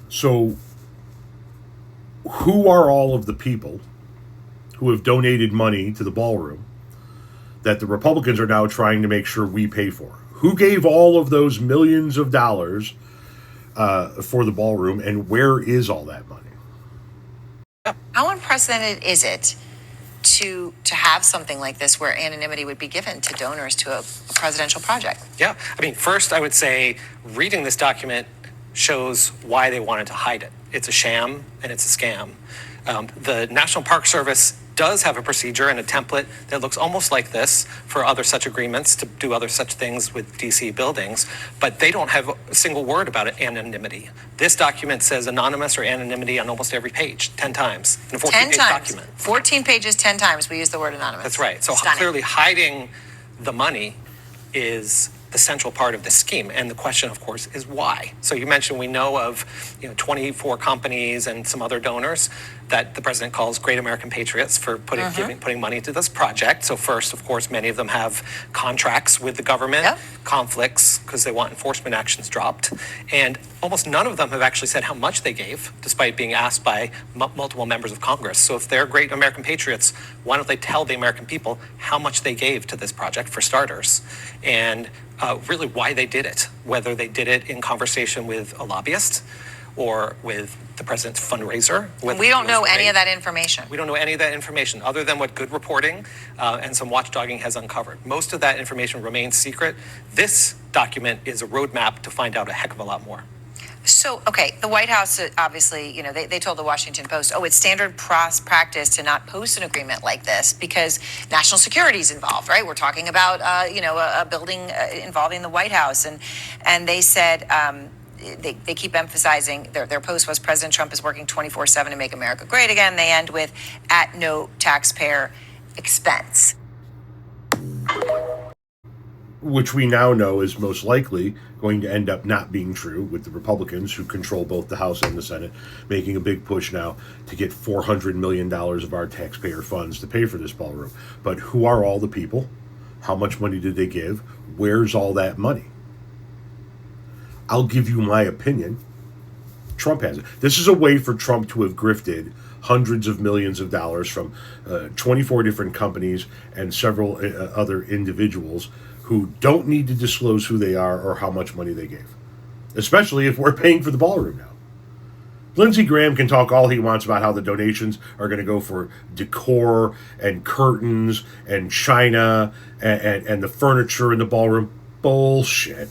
So, who are all of the people who have donated money to the ballroom that the Republicans are now trying to make sure we pay for? Who gave all of those millions of dollars for the ballroom, and where is all that money? How unprecedented is it to have something like this where anonymity would be given to donors to a presidential project? Yeah. I mean, first, I would say reading this document shows why they wanted to hide it. It's a sham and it's a scam. The National Park Service does have a procedure and a template that looks almost like this for other such agreements to do other such things with DC buildings, but they don't have a single word about it, anonymity. This document says anonymous or anonymity on almost every page, 10 times in a 14-page document. 14 pages, 10 times we use the word anonymous. That's right. So Stunning. Clearly hiding the money is the central part of the scheme. And the question, of course, is why? So you mentioned we know of 24 companies and some other donors that the president calls great American patriots for putting money into this project. So first, of course, many of them have contracts with the government, conflicts because they want enforcement actions dropped. And almost none of them have actually said how much they gave, despite being asked by multiple members of Congress. So if they're great American patriots, why don't they tell the American people how much they gave to this project, for starters? And really why they did it, whether they did it in conversation with a lobbyist or with the president's fundraiser. We don't know any of that information. We don't know any of that information other than what good reporting and some watchdogging has uncovered. Most of that information remains secret. This document is a roadmap to find out a heck of a lot more. So, okay, the White House, obviously, they told the Washington Post, it's standard practice to not post an agreement like this because national security is involved, right? We're talking about, a building involving the White House. And they said, they keep emphasizing, their post was President Trump is working 24/7 to make America great again. They end with, at no taxpayer expense. Which we now know is most likely going to end up not being true, with the Republicans, who control both the House and the Senate, making a big push now to get $400 million of our taxpayer funds to pay for this ballroom. But who are all the people? How much money did they give? Where's all that money? I'll give you my opinion. Trump has it. This is a way for Trump to have grifted hundreds of millions of dollars from 24 different companies and several other individuals who don't need to disclose who they are or how much money they gave, especially if we're paying for the ballroom now. Lindsey Graham can talk all he wants about how the donations are going to go for decor and curtains and china and the furniture in the ballroom. Bullshit.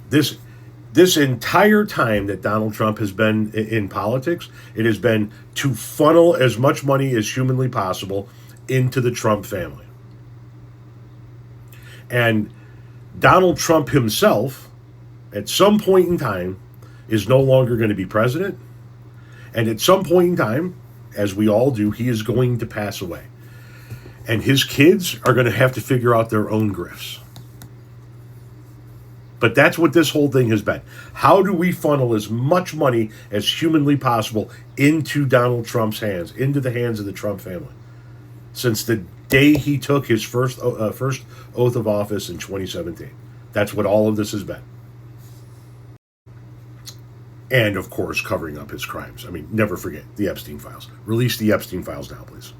This entire time that Donald Trump has been in politics, it has been to funnel as much money as humanly possible into the Trump family. And Donald Trump himself, at some point in time, is no longer going to be president. And at some point in time, as we all do, he is going to pass away. And his kids are going to have to figure out their own grifts. But that's what this whole thing has been. How do we funnel as much money as humanly possible into Donald Trump's hands, into the hands of the Trump family? Since the day he took his first oath of office in 2017. That's what all of this has been. And, of course, covering up his crimes. I mean, never forget the Epstein files. Release the Epstein files now, please.